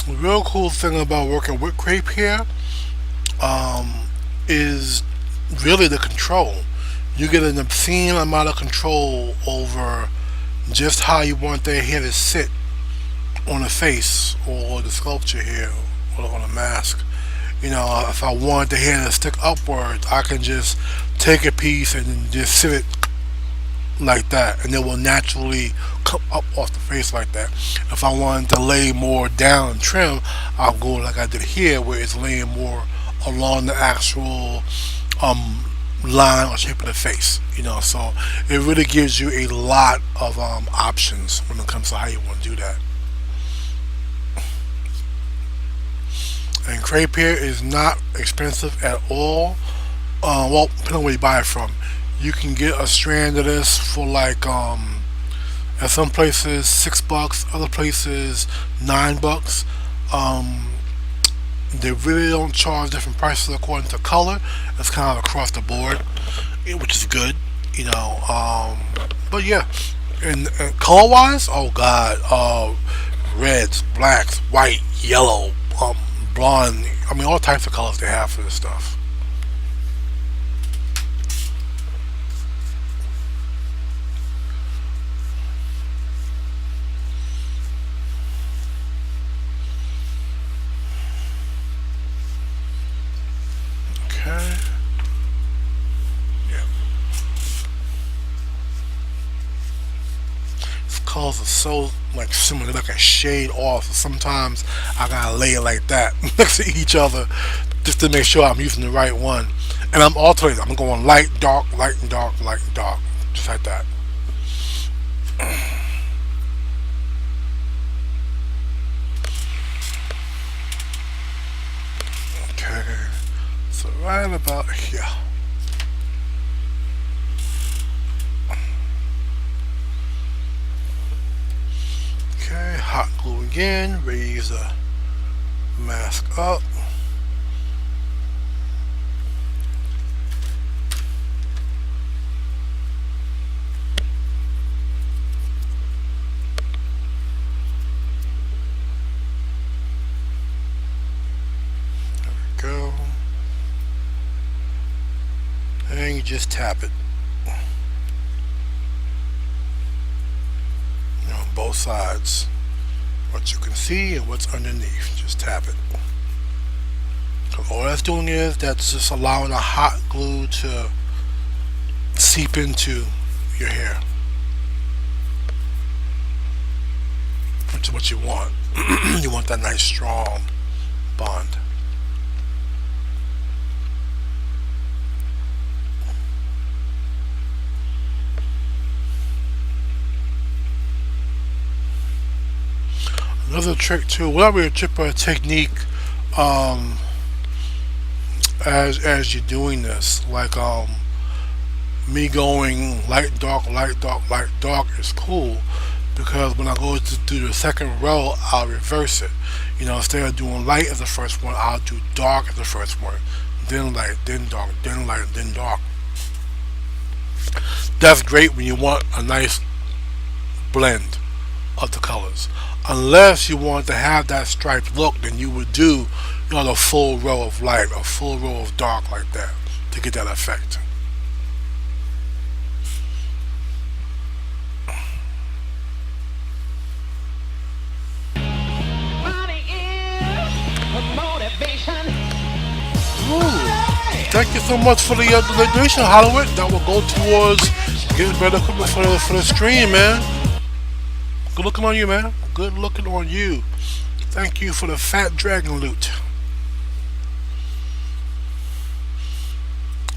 The real cool thing about working with crepe hair um, is really the control. You get an obscene amount of control over just how you want their hair to sit on the face or the sculpture here or on a mask. You know, if I want the hair to stick upwards, I can just take a piece and just sit it like that, and it will naturally come up off the face like that. If I wanted to lay more down and trim, I'll go like I did here, where it's laying more along the actual um, line or shape of the face. You know, so it really gives you a lot of options when it comes to how you want to do that. And crepe hair is not expensive at all. Well, depending on where you buy it from, you can get a strand of this for like at some places $6, other places $9. Um, they really don't charge different prices according to color. It's kind of across the board, which is good, you know. But yeah, and color wise, oh god, reds, blacks, white, yellow, blonde. I mean, all types of colors they have for this stuff. Okay. Yeah. These colors are so like similar, like a shade off. So sometimes I gotta lay it like that next to each other just to make sure I'm using the right one. And I'm alternating. I'm going light, dark, light, and dark, light, and dark, just like that. Okay. So right about here. Okay, hot glue again. Raise the mask up. Go. And you just tap it. You know, on both sides. What you can see and what's underneath. Just tap it. So all that's doing is that's just allowing the hot glue to seep into your hair, which is what you want. You want that nice strong bond. Another trick too, whatever your trick or technique, um, as you're doing this, like me going light dark light dark light dark is cool because when I go to do the second row I'll reverse it. You know, instead of doing light as the first one, I'll do dark as the first one, then light, then dark, then light, then dark. That's great when you want a nice blend of the colors. Unless you want to have that striped look, then you would do, you know, the full row of light, a full row of dark like that to get that effect. Ooh, thank you so much for the donation, Hollywood. That will go towards getting better equipment for the stream, man. Good looking on you, man. Good looking on you. Thank you for the fat dragon loot.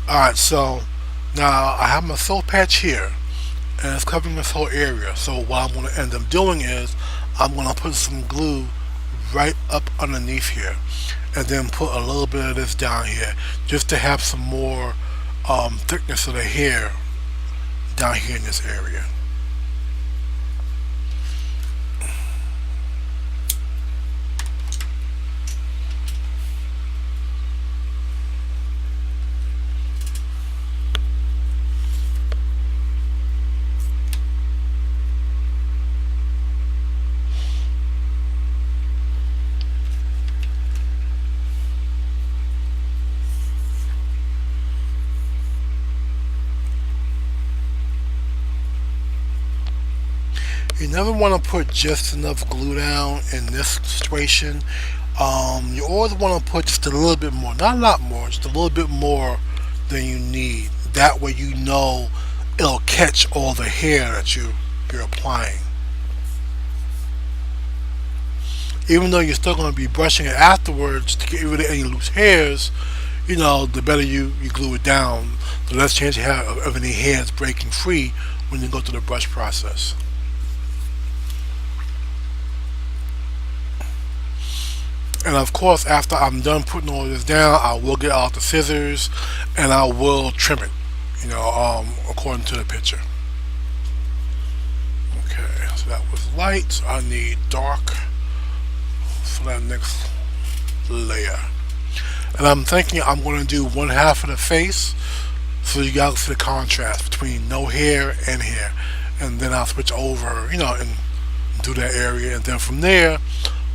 Alright, so now I have my soul patch here and it's covering this whole area. So what I'm going to end up doing is I'm going to put some glue right up underneath here and then put a little bit of this down here just to have some more thickness of the hair down here in this area. You never want to put just enough glue down in this situation. You always want to put just a little bit more, not a lot more, just a little bit more than you need. That way you know it'll catch all the hair that you're applying. Even though you're still going to be brushing it afterwards to get rid of any loose hairs, the better you glue it down, the less chance you have of any hairs breaking free when you go through the brush process. And of course, after I'm done putting all this down, I will get out the scissors and I will trim it, according to the picture. Okay, so that was light. So I need dark for that next layer. And I'm thinking I'm going to do one half of the face so you guys see the contrast between no hair and hair. And then I'll switch over, and do that area. And then from there,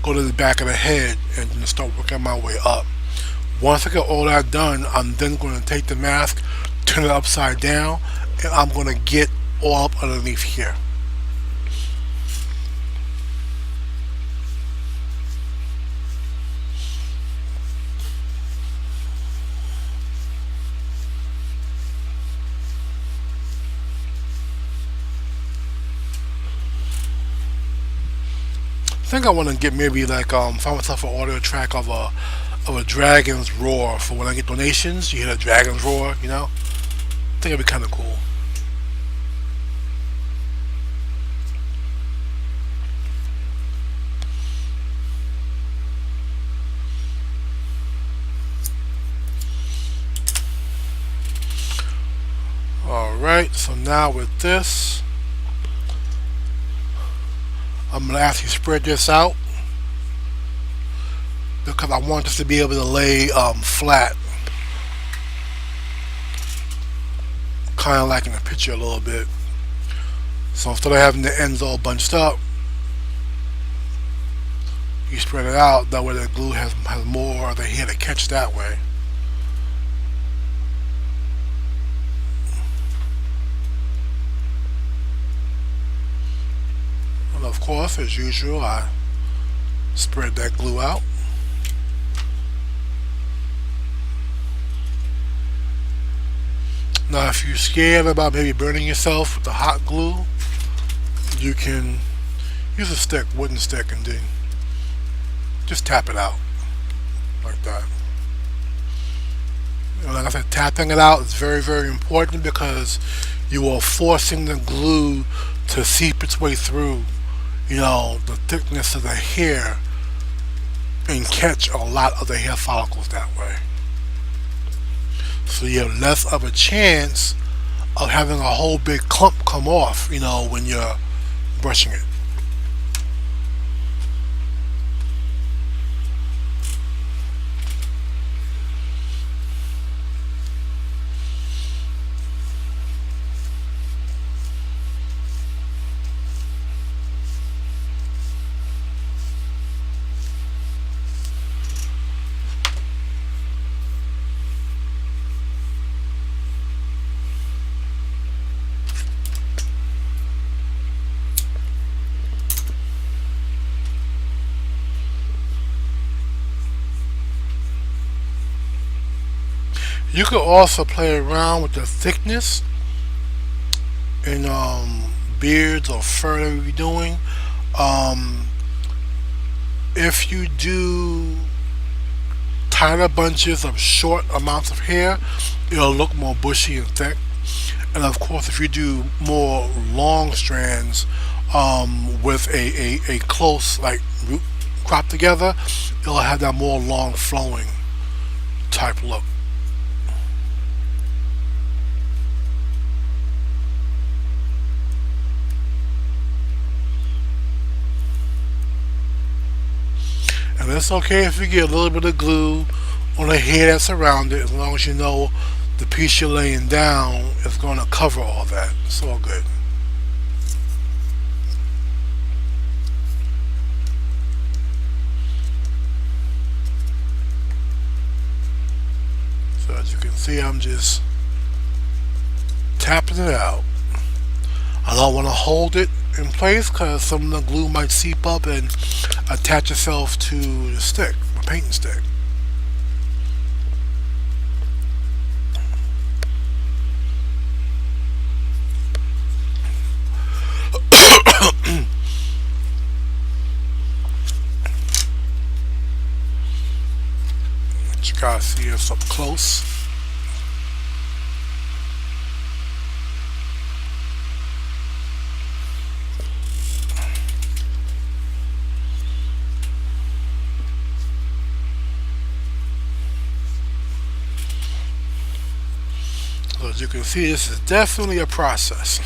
go to the back of the head and start working my way up. Once I get all that done, I'm then going to take the mask, turn it upside down, and I'm going to get all up underneath here. I think I want to get maybe like find myself an audio track of a dragon's roar for when I get donations. You hear the dragon's roar, I think it'd be kind of cool. Alright, so now with this, I'm going to actually spread this out because I want this to be able to lay flat, kind of like in the picture a little bit. So instead of having the ends all bunched up, you spread it out. That way the glue has more of the hair to catch that way. And of course, as usual, I spread that glue out. Now, if you're scared about maybe burning yourself with the hot glue, you can use a stick, wooden stick, and then just tap it out like that. Like I said, tapping it out is very, very important because you are forcing the glue to seep its way through, the thickness of the hair and catch a lot of the hair follicles that way. So you have less of a chance of having a whole big clump come off, when you're brushing it. You could also play around with the thickness in beards or fur that you're doing. Um, if you do tighter bunches of short amounts of hair, it'll look more bushy and thick. And of course, if you do more long strands with a close like root crop together, it'll have that more long flowing type look. And it's okay if you get a little bit of glue on the hair that's around it, as long as you know the piece you're laying down is going to cover all that. It's all good. So as you can see, I'm just tapping it out. I don't want to hold it in place because some of the glue might seep up and attach itself to the stick, the painting stick. But you guys see us up close. So as you can see, this is definitely a process.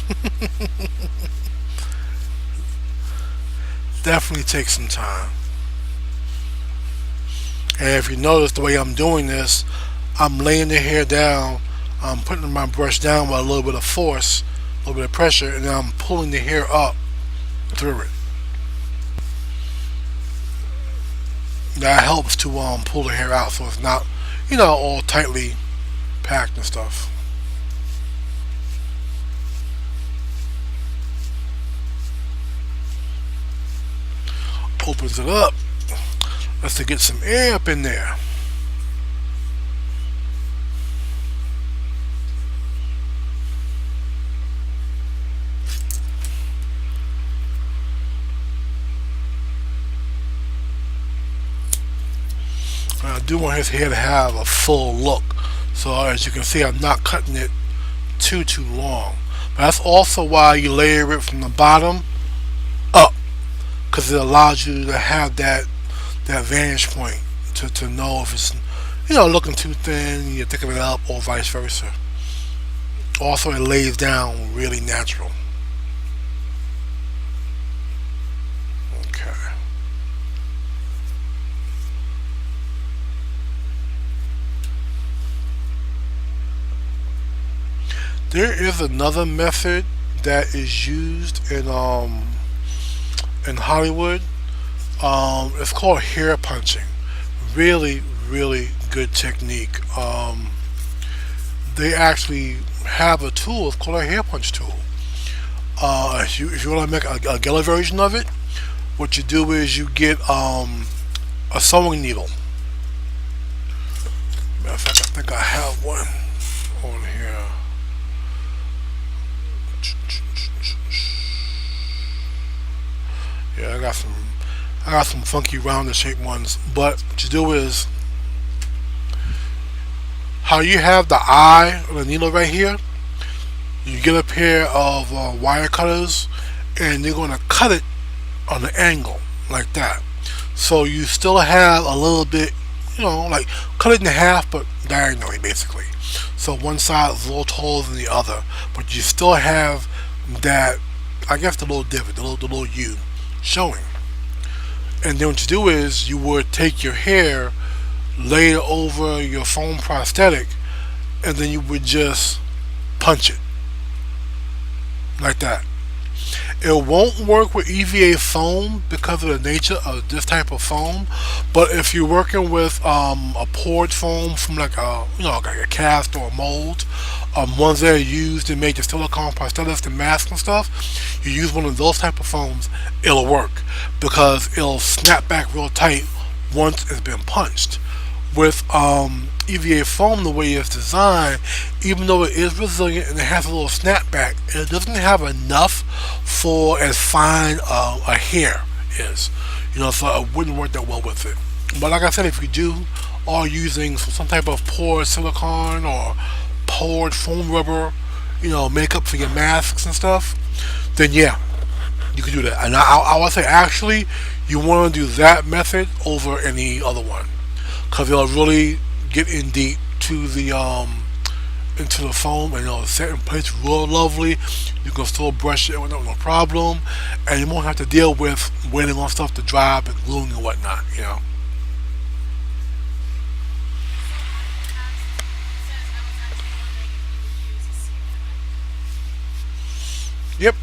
Definitely takes some time. And if you notice the way I'm doing this, I'm laying the hair down, I'm putting my brush down with a little bit of force, a little bit of pressure, and then I'm pulling the hair up through it. That helps to pull the hair out so it's not, all tightly packed and stuff. Opens it up. Let's to get some air up in there. And I do want his hair to have a full look. So as you can see, I'm not cutting it too long. But that's also why you layer it from the bottom up, because it allows you to have that vantage point to know if it's looking too thin, you're thickening it up, or vice versa. Also, it lays down really natural. Okay. There is another method that is used in Hollywood. It's called hair punching. Really, really good technique. They actually have a tool. It's called a hair punch tool. If you want to make a gala version of it, what you do is you get a sewing needle. Matter of fact, I think I have one on here. Yeah, I got some funky round shaped ones. But what you do is how you have the eye of the needle right here. You get a pair of wire cutters, and you're going to cut it on an angle like that. So you still have a little bit, like cut it in half, but diagonally basically. So one side is a little taller than the other, but you still have that, I guess, the little divot, the little U showing. And then what you do is you would take your hair, lay it over your foam prosthetic, and then you would just punch it like that. It won't work with EVA foam because of the nature of this type of foam. But if you're working with a poured foam from like a cast or a mold, ones that are used to make the silicone prosthetics and masks and stuff, you use one of those type of foams, it'll work because it'll snap back real tight once it's been punched. With EVA foam, the way it's designed, even though it is resilient and it has a little snapback, it doesn't have enough for as fine a hair is. So it wouldn't work that well with it. But like I said, if you do are using some type of poured silicone or poured foam rubber, makeup for your masks and stuff, then yeah, you can do that. And I would say actually, you want to do that method over any other one because it'll really get in deep to the into the foam, and it'll set in place real lovely. You can still brush it with no problem, and you won't have to deal with waiting on stuff to dry up and gluing and whatnot. Yep.